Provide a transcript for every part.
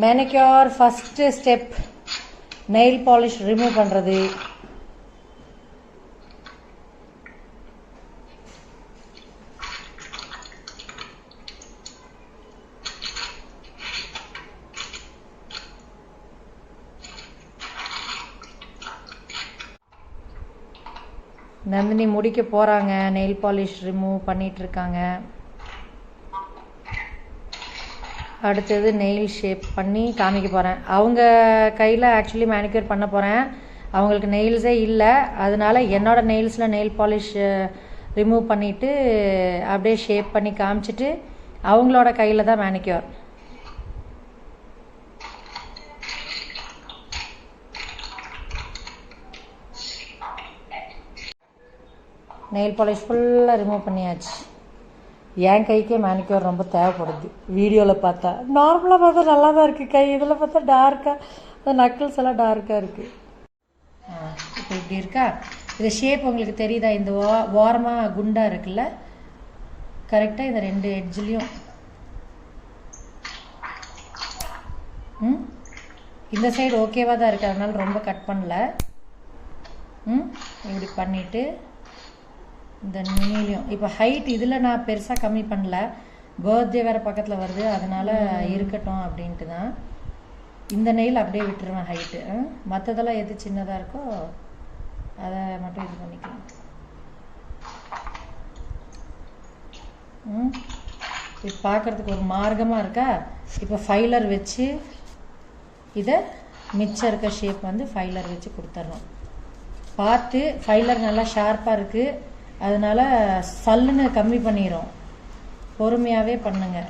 Manicure first step nail polish remove பண்ணுறது. நந்தினி முடிக்க போகிறாங்க, நெயில் பாலிஷ் ரிமூவ் பண்ணிகிட்ருக்காங்க. அடுத்தது நெயில் ஷேப் பண்ணி காமிக்க போகிறேன். அவங்க கையில் ஆக்சுவலி மேனிக்யூர் பண்ண போகிறேன். அவங்களுக்கு நெயில்ஸே இல்லை, அதனால என்னோடய நெயில்ஸில் நெயில் பாலிஷ் ரிமூவ் பண்ணிவிட்டு அப்படியே ஷேப் பண்ணி காமிச்சிட்டு அவங்களோட கையில் தான் மேனிக்யூர். நெயில் பாலிஷ் ஃபுல்லாக ரிமூவ் பண்ணியாச்சு. என் கைக்கே மேனிக்யூர் ரொம்ப தேவைப்படுது. வீடியோவில் பார்த்தா, நார்மலாக பார்த்தா நல்லா தான் இருக்குது கை, இதில் பார்த்தா டார்க்காக, அந்த நக்கிள்ஸ் எல்லாம் டார்க்காக இருக்குது. இப்போ இப்படி இருக்கா? இது ஷேப் உங்களுக்கு தெரியுதா? இந்த ஓரமாக குண்டாக இருக்குல்ல, கரெக்டாக இந்த 2 எட்ஜ்லேயும் இந்த சைடு ஓகேவாக தான் இருக்குது, அதனால ரொம்ப கட் பண்ணல. இப்படி பண்ணிவிட்டு இந்த நீலையும் இப்போ ஹைட் இதில் நான் பெருசாக கம்மி பண்ணல, பர்த்டே வேறு பக்கத்தில் வருது, அதனால் இருக்கட்டும் அப்படின்ட்டு தான். இந்த நெயில் அப்படியே விட்டுருவேன் ஹைட்டு. மற்றதெல்லாம் எது சின்னதாக இருக்கோ அதை மட்டும் இது பண்ணிக்கலாம். இப்போ பார்க்குறதுக்கு ஒரு மார்க்கமாக இருக்கா? இப்போ ஃபைலர் வச்சு இதை மிச்சம் இருக்க ஷேப் வந்து ஃபைலர் வச்சு கொடுத்துட்றோம். பார்த்து ஃபைலர் நல்லா ஷார்ப்பாக இருக்குது, அதனால சல்லுன்னு கம்மி பண்ணிடும். பொறுமையாகவே பண்ணுங்க.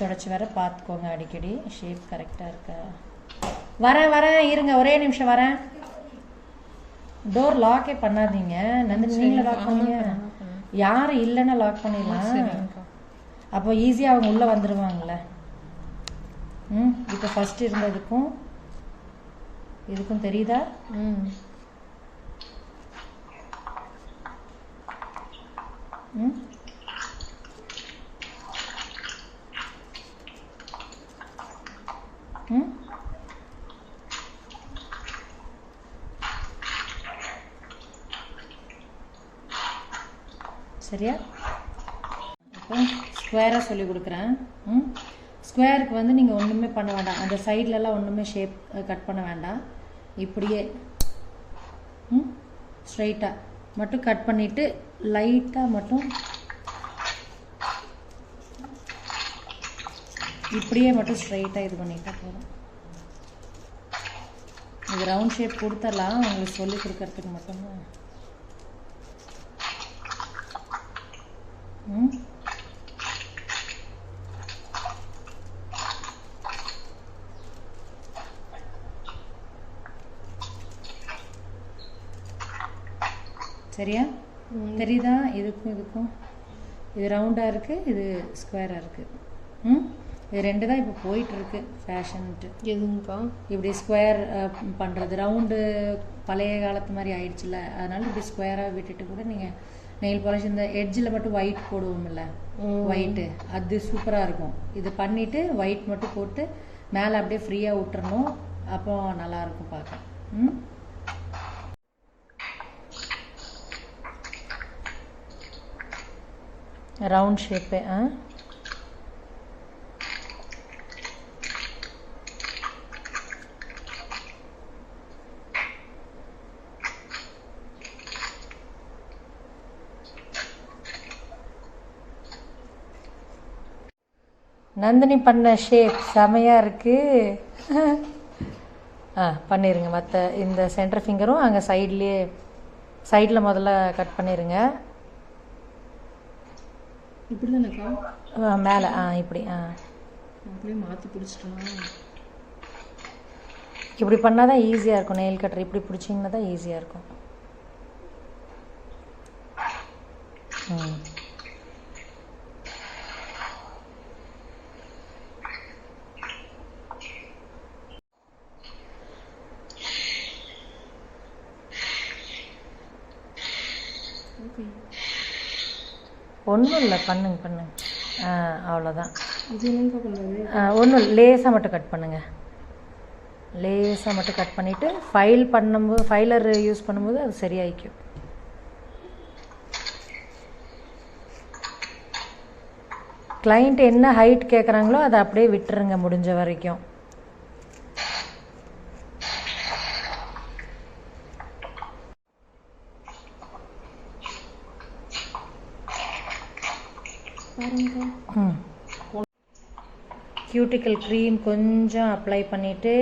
தொடச்சி வேற பார்த்துக்கோங்க அடிக்கடி ஷேப் கரெக்டாக இருக்கா. வரேன் இருங்க, ஒரே நிமிஷம் வரேன். டோர் லாக்கே பண்ணாதீங்க நந்தினி, நீங்களே லாக் பண்ணுங்க. யாரும் இல்லைன்னா லாக் பண்ணிடலாம், அப்போ ஈஸியாக அவங்க உள்ளே வந்துடுவாங்கள்ல. இப்போ ஃபஸ்ட்டு இருந்ததுக்கும் இதுக்கும் தெரியுதா? சரியா? இப்போ ஸ்கொயராக சொல்லி கொடுக்குறேன். ஸ்கொயருக்கு வந்து நீங்கள் ஒன்றுமே பண்ண வேண்டாம், அந்த சைட்லலாம் ஒன்றுமே ஷேப் கட் பண்ண வேண்டாம். இப்படியே ஸ்ட்ரைட்டாக மட்டும் கட் பண்ணிவிட்டு லைட்டாக மட்டும் இப்படியே மட்டும் ஸ்ட்ரைட்டாக இது பண்ணிட்டா போதும். இது ரவுண்ட் ஷேப் கொடுத்துடலாம், உங்களுக்கு சொல்லி கொடுக்கறதுக்கு மட்டும்தான். சரியா? தெரியுதா? இதுக்கும் இது ரவுண்டாக இருக்குது, இது ஸ்கொயராக இருக்குது. இது 2 தான் இப்போ போயிட்டுருக்கு ஃபேஷன்ட்டு. எதுங்கக்கா? இப்படி ஸ்கொயர் பண்ணுறது. ரவுண்டு பழைய காலத்து மாதிரி ஆயிடுச்சுல்ல, அதனால இப்படி ஸ்கொயராக விட்டுட்டு கூட நீங்கள் நெயில் பாலிஷ் இந்த எட்ஜில் மட்டும் ஒயிட் போடுவோம்ல, ஒயிட்டு, அது சூப்பராக இருக்கும். இது பண்ணிவிட்டு ஒயிட் மட்டும் போட்டு மேலே அப்படியே ஃப்ரீயாக விட்டுறணும், அப்போ நல்லாயிருக்கும் பார்க்க. Round shape. நந்தினி பண்ண ஷேப் செமையாக இருக்குது. பண்ணிடுங்க. மற்ற இந்த சென்டர் ஃபிங்கரும் அங்கே சைடில் முதல்ல கட் பண்ணிடுங்க. இப்படி தானேக்கா? மேலே இப்படி அப்படியே மாற்றி பிடிச்சிட்டோம். இப்படி பண்ணால் தான் ஈஸியாக இருக்கும். நெயில் கட்டர் இப்படி பிடிச்சிங்கன்னா தான் ஈஸியாக இருக்கும். ஒன்றும் இல்லை, பண்ணுங்க. அவ்வளோதான். இது என்னக்கா பண்ணுறது? ஒன்றும் லேசாக மட்டும் கட் பண்ணுங்கள். லேசாக மட்டும் கட் பண்ணிவிட்டு ஃபைலர் யூஸ் பண்ணும்போது அது சரியாயிக்கும். கிளைண்ட் என்ன ஹைட் கேட்குறாங்களோ அதை அப்படியே விட்டுருங்க முடிஞ்ச வரைக்கும். கியூட்டிக்கல் க்ரீம் கொஞ்சம் அப்ளை பண்ணிவிட்டு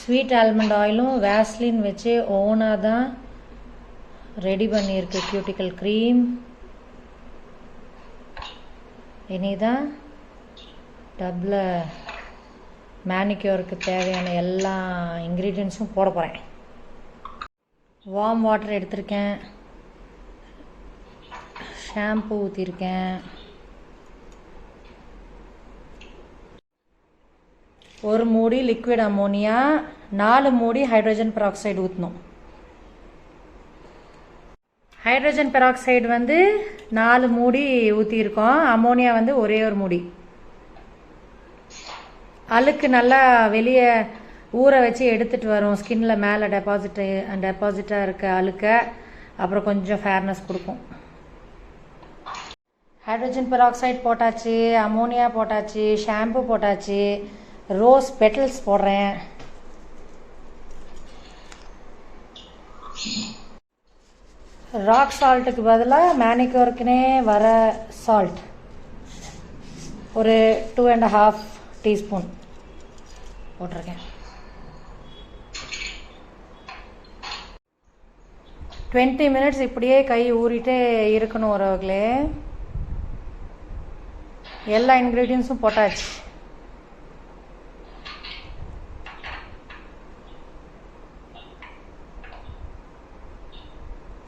ஸ்வீட் ஆல்மண்ட் ஆயிலும் வேஸ்லின் வச்சு ஓனாக தான் ரெடி பண்ணியிருக்கு கியூட்டிக்கல் க்ரீம். இனிதான் டப்பில் மேனிக்யூருக்கு தேவையான எல்லா இன்க்ரீடியன்ஸும் போட போகிறேன். வார்ம் வாட்டர் எடுத்திருக்கேன், ஷாம்பு ஊற்றிருக்கேன், ஒரு மூடி லிக்விட் அமோனியா, 4 மூடி ஹைட்ரஜன் பெராக்சைடு ஊற்றணும். ஹைட்ரஜன் பெராக்சைடு வந்து 4 மூடி ஊற்றிருக்கோம், அமோனியா வந்து ஒரே ஒரு மூடி. அழுக்கு நல்லா வெளியே ஊற வச்சு எடுத்துகிட்டு வரும், ஸ்கின்ல மேலே டெபாசிட்டாக இருக்க அழுக்க, அப்புறம் கொஞ்சம் ஃபேர்னஸ் கொடுக்கும். ஹைட்ரஜன் பெராக்சைடு போட்டாச்சு, அமோனியா போட்டாச்சு, ஷாம்பு போட்டாச்சு, ரோஸ் பெட்டல்ஸ் போடுறேன். ராக் சால்ட்டுக்கு பதிலாக மேனிக்யூருக்குனே வர சால்ட் ஒரு 2.5 டீஸ்பூன் போட்டிருக்கேன். 20 மினிட்ஸ் இப்படியே கை ஊறிட்டே இருக்கணும் உறவுகளே. எல்லா இன்க்ரீடியன்ஸும் போட்டாச்சு.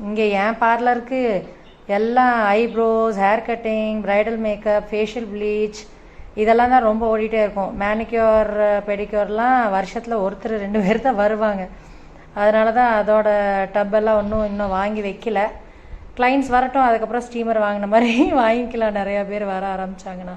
இங்கே என் பார்லருக்கு எல்லாம் eyebrows, hair cutting, bridal makeup, facial bleach இதெல்லாம் தான் ரொம்ப ஓடிட்டே இருக்கும். மேனிக்யூர் பெடிக்யூர்லாம் வருஷத்தில் ஒருத்தர் 2 பேர் தான் வருவாங்க. அதனால தான் அதோட டப்பெல்லாம் இன்னும் வாங்கி வைக்கல. கிளைண்ட்ஸ் வரட்டும், அதுக்கப்புறம் ஸ்டீமர் வாங்கின மாதிரி வாங்கிக்கலாம். நிறையா பேர் வர ஆரம்பித்தாங்கண்ணா.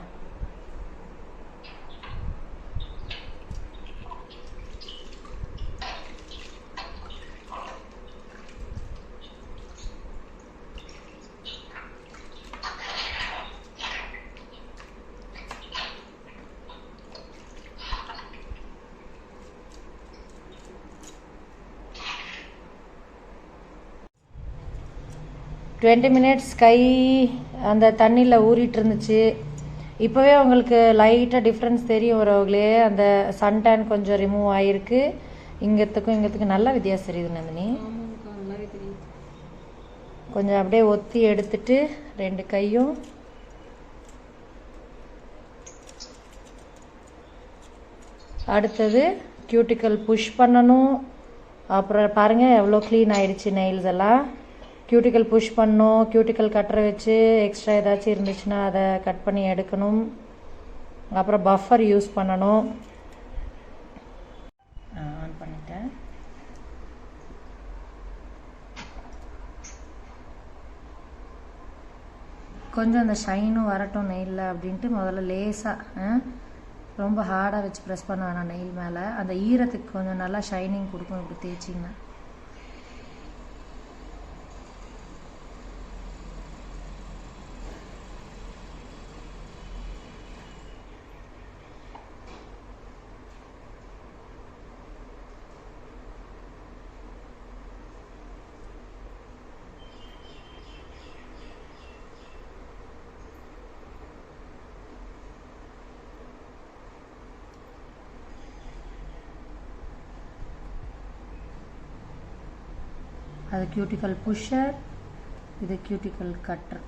டுவெண்ட்டி மினிட்ஸ் கை அந்த தண்ணியில் ஊறிட்டு இருந்துச்சு. இப்போவே உங்களுக்கு லைட்டாக டிஃப்ரென்ஸ் தெரியும் உறவுகளே. அந்த சன்டேன் கொஞ்சம் ரிமூவ் ஆகிருக்கு. இங்கத்துக்கும் நல்ல வித்தியாசம் தெரியுது நந்தினி. கொஞ்சம் அப்படியே ஒத்தி எடுத்துட்டு 2 கையும் அடுத்தது கியூட்டிக்கல் புஷ் பண்ணணும். அப்புறம் பாருங்கள் எவ்வளோ க்ளீன் ஆயிடுச்சு நெயில்ஸ் எல்லாம். கியூட்டிக்கல் புஷ் பண்ணணும். கியூட்டிக்கல் கட்டரை வச்சு எக்ஸ்ட்ரா ஏதாச்சும் இருந்துச்சுன்னா அதை கட் பண்ணி எடுக்கணும். அப்புறம் பஃபர் யூஸ் பண்ணணும். ஆன் பண்ணிட்டேன். கொஞ்சம் அந்த ஷைனும் வரட்டும் நெயிலில் அப்படின்ட்டு முதல்ல லேசாக, ரொம்ப ஹார்டாக வச்சு ப்ரெஸ் பண்ண வேணாம் நெயில் மேலே. அந்த ஈரத்துக்கு கொஞ்சம் நல்லா ஷைனிங் கொடுக்கும் இப்படி தேய்ச்சிங்கன்னா. அது கியூட்டிக்கல் புஷர், இது கியூட்டிக்கல் கட்டர்.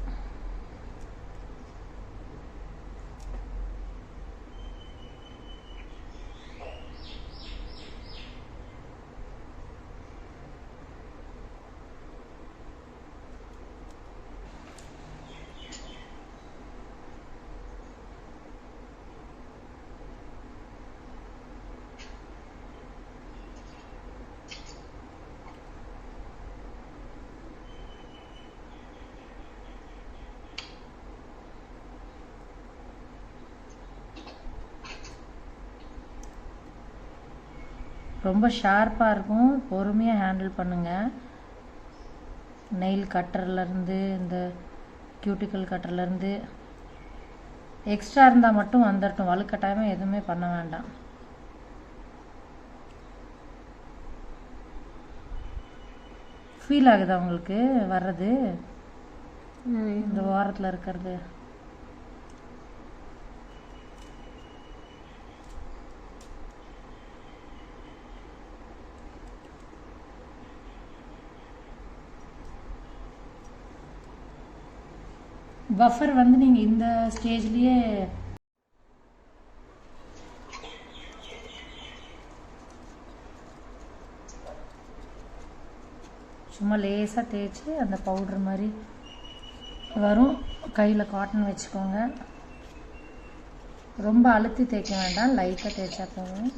ரொம்ப ஷார்ப்பாக இருக்கும், பொறுமையாக ஹேண்டில் பண்ணுங்கள். நெயில் கட்டர்லேருந்து இந்த கியூட்டிக்கல் கட்டர்லேருந்து எக்ஸ்ட்ரா இருந்தால் மட்டும் வந்துடட்டும், வலுக்கட்டாயமாக எதுவுமே பண்ண வேண்டாம். ஃபீல் ஆகுதா உங்களுக்கு வர்றது இந்த வாரத்தில் இருக்கிறது? பஃபர் வந்து நீங்கள் இந்த ஸ்டேஜ்லேயே சும்மா லேசாக தேய்ச்சி அந்த பவுட்ரு மாதிரி வரும். கையில் காட்டன் வச்சுக்கோங்க, ரொம்ப அழுத்தி தேய்க்க வேண்டாம், லைட்டாக தேய்ச்சா போதும்.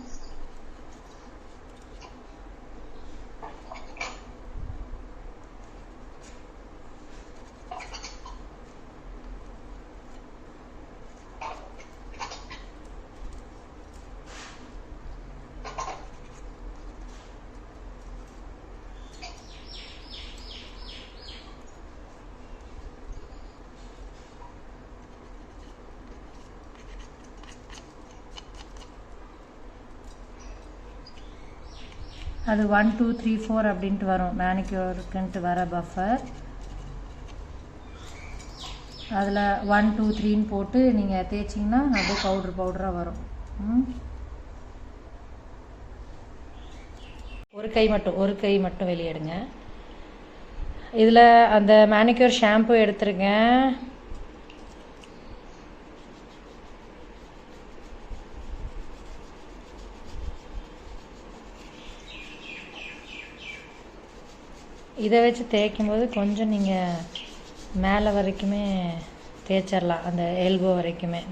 அது 1 2 3 4 அப்படின்ட்டு வரும் மேனிக்யூருக்குன்ட்டு வர பஃபர். அதில் 1 2 3ன்னு போட்டு நீங்கள் தேய்ச்சிங்கன்னா அப்படியே பவுடராக வரும். ஒரு கை மட்டும் வெளியெடுங்க. இதில் அந்த மேனிக்யூர் ஷாம்பு எடுத்துருங்க. இதை வச்சு தேய்க்கும் போது கொஞ்சம் நீங்கள் மேலே வரைக்குமே தேய்ச்சிடலாம், அந்த எல்போ வரைக்குமே.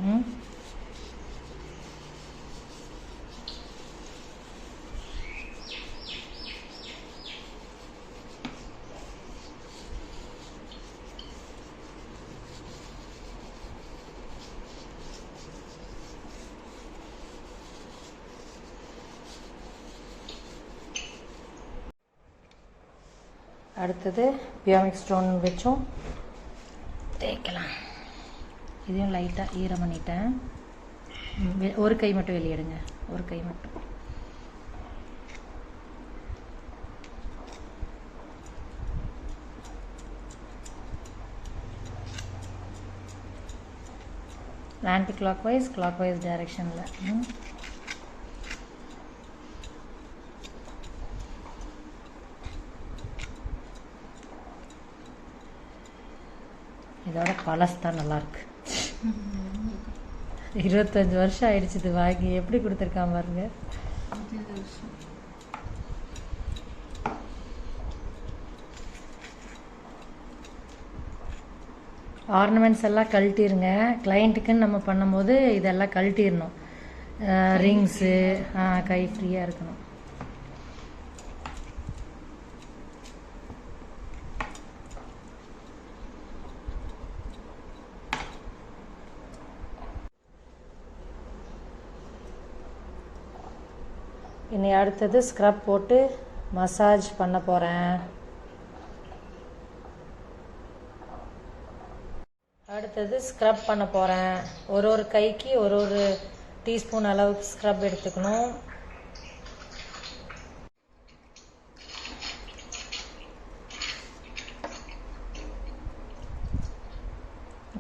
அடுத்தது பியோமிக் ஸ்டோன் வச்சும் தேய்க்கலாம். இதையும் லைட்டாக ஈரம் பண்ணிட்டேன். ஒரு கை மட்டும் வெளியெடுங்க, ஒரு கை மட்டும். ஆன்டி கிளாக் வைஸ் டைரெக்ஷனில். இதோட பழசு தான் நல்லாயிருக்கு. 25 வருஷம் ஆயிடுச்சு இது வாங்கி. எப்படி கொடுத்துருக்கான் பாருங்க. ஆர்னமெண்ட்ஸ் எல்லாம் கழட்டிருங்க. கிளைண்ட்டுக்குன்னு நம்ம பண்ணும்போது இதெல்லாம் கழட்டிடணும். ரிங்ஸு கை ஃப்ரீயாக இருக்கணும். இனி அடுத்தது ஸ்க்ரப் போட்டு மசாஜ் பண்ண போகிறேன். ஒரு கைக்கு ஒரு டீஸ்பூன் அளவுக்கு ஸ்க்ரப் எடுத்துக்கணும்.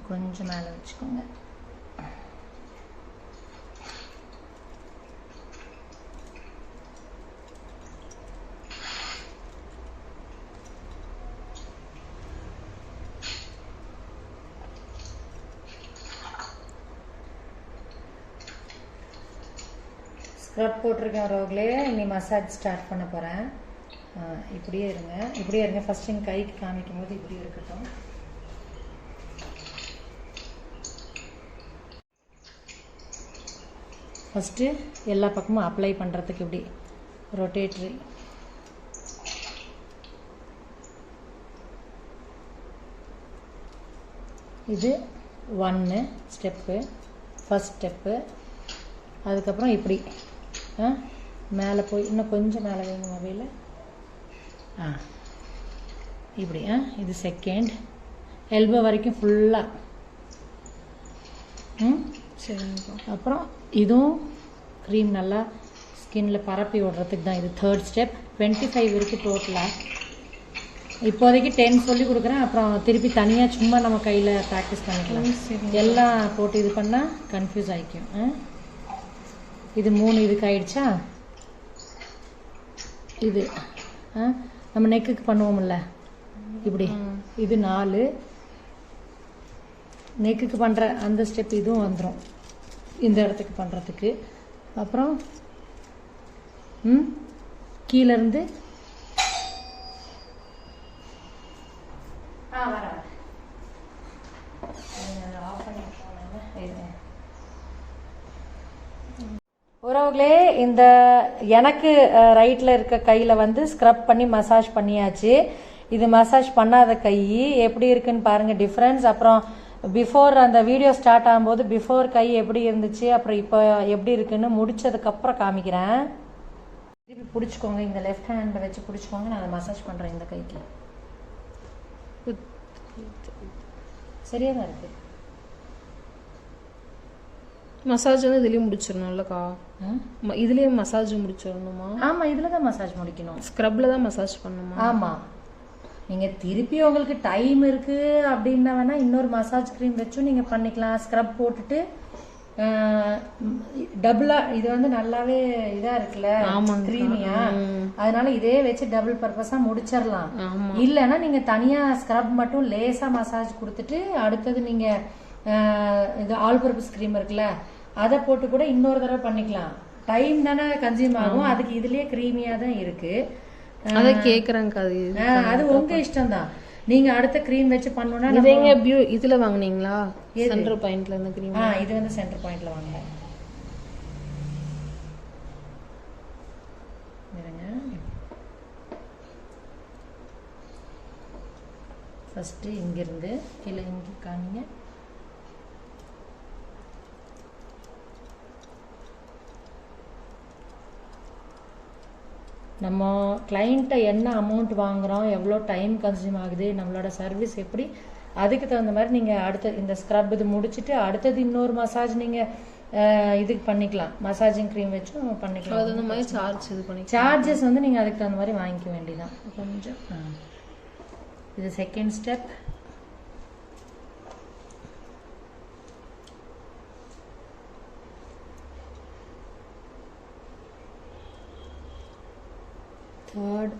கொஞ்சம் மேலே வச்சுக்கோங்க. ஸ்க்ரப் போட்டிருக்கேன் ரோக்லே. இனி மசாஜ் ஸ்டார்ட் பண்ண போகிறேன். இப்படியே இருங்க. ஃபஸ்ட் என் கைக்கு காமிக்கும் போது இப்படியே இருக்கட்டும். ஃபஸ்ட்டு எல்லா பக்கமும் அப்ளை பண்ணுறதுக்கு இப்படி ரொட்டேட்ரி. இது 1 ஸ்டெப்பு, ஃபஸ்ட் ஸ்டெப்பு. அதுக்கப்புறம் இப்படி மேலே போய் இன்னும் கொஞ்சம் மேலே வேணும் மொபைல். இப்படி இது செகண்ட் எல்போ வரைக்கும் ஃபுல்லாக. சரிங்கக்கா. அப்புறம் இதுவும் க்ரீம் நல்லா ஸ்கின்ல பரப்பி விடுறதுக்கு தான். இது தேர்ட் ஸ்டெப். 25 இருக்குது டோட்டலாக. இப்போதைக்கு 10 சொல்லி கொடுக்குறேன். அப்புறம் திருப்பி தனியாக சும்மா நம்ம கையில் ப்ராக்டிஸ் பண்ணிக்கலாம். எல்லாம் போட்டு இது பண்ணால் கன்ஃபியூஸ் ஆகிக்கும். இது 3 இதுக்கு ஆயிடுச்சா? இது நம்ம நெக்குக்கு பண்ணுவோம்ல இப்படி, இது 4. நெக்குக்கு பண்ணுற அந்த ஸ்டெப் இதுவும் வந்துடும் இந்த இடத்துக்கு பண்ணுறதுக்கு. அப்புறம் கீழேருந்து உறவுகளே, இந்த எனக்கு ரைட்டில் இருக்க கையில் வந்து ஸ்க்ரப் பண்ணி மசாஜ் பண்ணியாச்சு. இது மசாஜ் பண்ணாத கை எப்படி இருக்குன்னு பாருங்கள் டிஃப்ரென்ஸ். அப்புறம் பிஃபோர் அந்த வீடியோ ஸ்டார்ட் ஆகும்போது பிஃபோர் கை எப்படி இருந்துச்சு, அப்புறம் இப்போ எப்படி இருக்குன்னு முடிச்சதுக்கப்புறம் காமிக்கிறேன். திருப்பி பிடிச்சிக்கோங்க, இந்த லெஃப்ட் ஹேண்டை வச்சு பிடிச்சிக்கோங்க. நான் அதை மசாஜ் பண்ணுறேன் இந்த கைக்கு. சரியா தான் இருக்கு. மசாஜ் வந்து இதுலேயும் முடிச்சிடணும்லக்கா? இதுலேயே மசாஜ் முடிச்சிடணுமா? ஆமாம், இதில் தான் மசாஜ் முடிக்கணும். ஸ்க்ரப்பில் தான் மசாஜ் பண்ணணுமா? ஆமாம். நீங்கள் திருப்பி உங்களுக்கு டைம் இருக்குது அப்படின்னா வேணால் இன்னொரு மசாஜ் க்ரீம் வச்சும் நீங்கள் பண்ணிக்கலாம். ஸ்க்ரப் போட்டுட்டு டபுளாக இது வந்து நல்லாவே இதாக இருக்குல்ல க்ரீமியா, அதனால இதே வச்சு டபுள் பர்பஸாக முடிச்சிடலாம். இல்லைன்னா நீங்கள் தனியாக ஸ்க்ரப் மட்டும் லேசாக மசாஜ் கொடுத்துட்டு அடுத்தது நீங்கள் இது ஆல் பர்பஸ் க்ரீம் இருக்குல்ல அதை போட்டு கூட இன்னொரு தடவை பண்ணிக்கலாம். டைம் தானே கன்சியூம் ஆகும். அதுக்கு இதுலயே க்ரீமியா தான் இருக்கு. அதை கேக்குறாங்க. அது உங்க இஷ்டம் தான். நீங்க அடுத்த க்ரீம் வச்சு பண்ணனும்னா நீங்க இதுல வாங்குனீங்களா? சென்டர் பாயிண்ட்ல இந்த க்ரீம். இது வந்து சென்டர் பாயிண்ட்ல வாங்குனேன். இருங்க, ஃபர்ஸ்ட் இங்க இருந்து கீழ இங்க காமிங்க. நம்ம கிளைண்ட்டை என்ன அமௌண்ட் வாங்குகிறோம், எவ்வளோ டைம் கன்சியூம் ஆகுது, நம்மளோட சர்வீஸ் எப்படி, அதுக்கு தகுந்த மாதிரி நீங்கள் அடுத்த இந்த ஸ்க்ரப் இது முடிச்சுட்டு அடுத்தது இன்னொரு மசாஜ் நீங்கள் இதுக்கு பண்ணிக்கலாம். மசாஜிங் க்ரீம் வச்சும் பண்ணிக்கலாம். அது அந்த மாதிரி சார்ஜ் இது பண்ணி சார்ஜஸ் வந்து நீங்கள் அதுக்கு தகுந்த மாதிரி வாங்கிக்க வேண்டியதான் கொஞ்சம். இது செகண்ட் ஸ்டெப். தேர்ட்,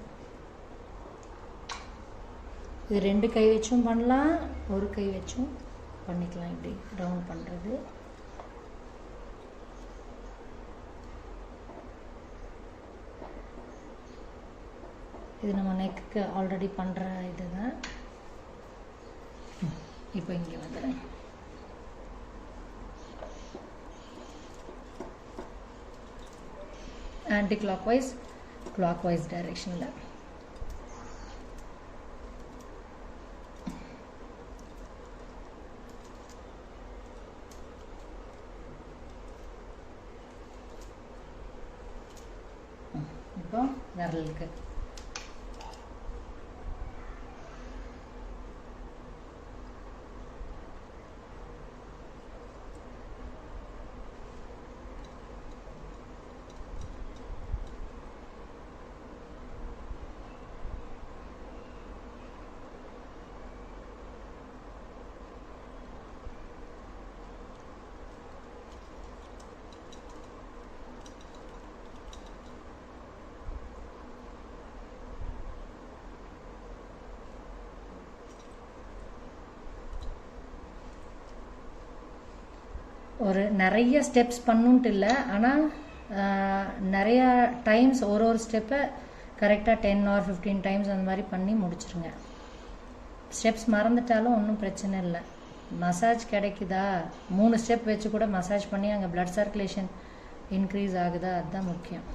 இது 2 கை வச்சும் பண்ணலாம், ஒரு கை வச்சும் பண்ணிக்கலாம். இப்படி டவுன் பண்ணுறது. இது நம்ம நெக்குக்கு ஆல்ரெடி பண்ணுற இதுதான். இப்போ இங்கே வந்துடுறேன். Anti clockwise clockwise direction. இப்போ விரலுக்கு ஒரு நிறைய ஸ்டெப்ஸ் பண்ணுன்ட்டு இல்லை, ஆனால் நிறையா டைம்ஸ் ஒரு ஸ்டெப்பை கரெக்டாக 10 or 15 டைம்ஸ் அந்த மாதிரி பண்ணி முடிச்சிருங்க. ஸ்டெப்ஸ் மறந்துட்டாலும் ஒன்றும் பிரச்சனை இல்லை. மசாஜ் கிடைக்குதா, 3 ஸ்டெப் வச்சு கூட மசாஜ் பண்ணி அங்கே பிளட் சர்க்குலேஷன் இன்க்ரீஸ் ஆகுதா, அதுதான் முக்கியம்.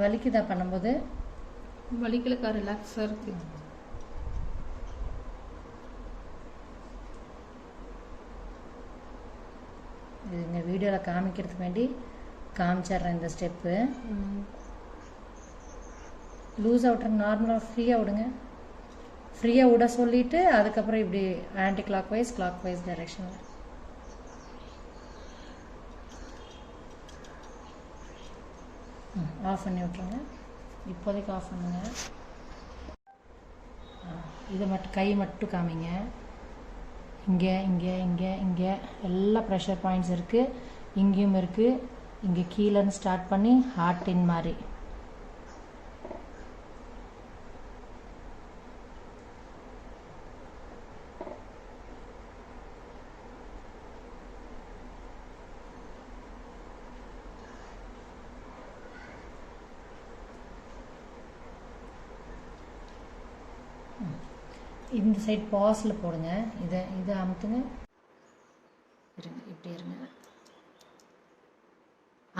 வலிக்குதா பண்ணும்போது? வலிக்கலக்கா, ரிலாக்ஸாக இருக்கு. இது இந்த வீடியோவில் காமிக்கிறதுக்கு வேண்டி காமிச்சிட்றேன் இந்த ஸ்டெப்பு. லூஸாக விட்ருங்க, நார்மலாக ஃப்ரீயாக விடுங்க. ஃப்ரீயாக விட சொல்லிவிட்டு அதுக்கப்புறம் இப்படி ஆன்டி கிளாக் வைஸ் டைரெக்ஷனில். ஆஃப் பண்ணி விட்ருங்க. இப்போதைக்கு ஆஃப் பண்ணுங்க. இதை மட்டும் கை மட்டும் காமிங்க. இங்கே இங்கே இங்கே இங்கே எல்லா ப்ரெஷர் பாயிண்ட்ஸ் இருக்குது. இங்கேயும் இருக்குது. இங்கே கீழேன்னு ஸ்டார்ட் பண்ணி ஹார்ட்டின் மாதிரி. இந்த சைட் பாஸில் போடுங்க. இதை அமுத்துங்க. இருங்க, இப்படி இருங்க.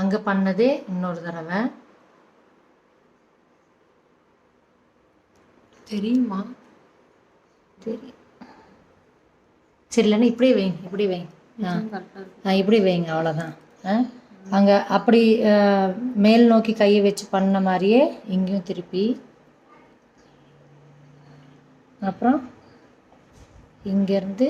அங்கே பண்ணதே இன்னொரு தடவை. தெரியுமா? தெரியும். சரி, இல்லைன்னா இப்படியே வைங்க. இப்படி வைங்க. இப்படி வைங்க, அவ்வளோதான். அங்கே அப்படி மேல் நோக்கி கையை வச்சு பண்ண மாதிரியே இங்கேயும் திருப்பி. அப்புறம் இங்கேருந்து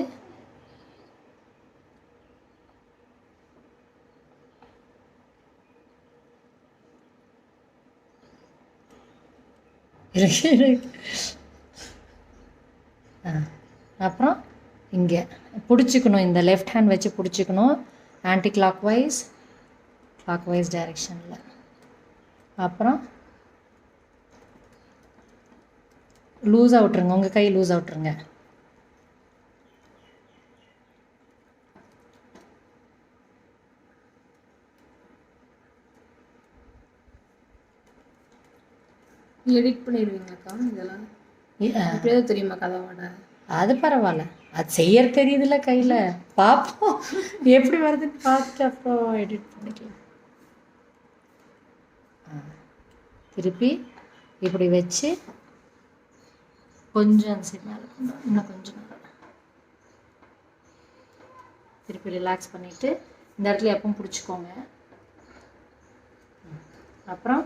அப்புறம் இங்கே பிடிச்சிக்கணும். இந்த லெஃப்ட் ஹேண்ட் வச்சு பிடிச்சிக்கணும். ஆன்டி கிளாக் வைஸ் டைரெக்ஷனில். அப்புறம் லூஸாக விட்ருங்க. உங்கள் கை லூஸாக விட்ருங்க. எடிட் பண்ணிடுவீங்களாக்கா இதெல்லாம்? எப்படியாவது தெரியுமா கதவோட? அது பரவாயில்ல, அது செய்ய தெரியுதுல்ல கையில். பார்ப்போம் எப்படி வருதுன்னு பார்த்துட்டு அப்புறம் எடிட் பண்ணிக்கலாம். திருப்பி இப்படி வச்சு கொஞ்சம் அந்த சைட் மேலே இன்னும் கொஞ்சம் மேலே திருப்பி ரிலாக்ஸ் பண்ணிவிட்டு இந்த இடத்துல எப்பவும் பிடிச்சிக்கோங்க. அப்புறம்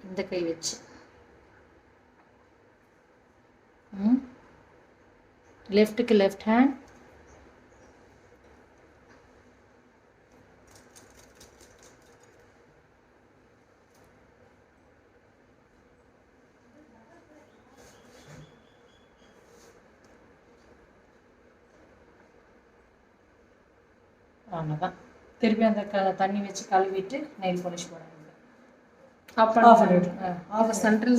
இந்த கை வச்சு லெஃப்ட்டுக்கு லெஃப்ட் ஹேண்ட், அவ்வளோதான். திருப்பி அந்த தண்ணி வச்சு கழுவிட்டு நெயில் பாலிஷ் போட. ஆஃப் பண்ணிவிட்டு சென்ட்ரல்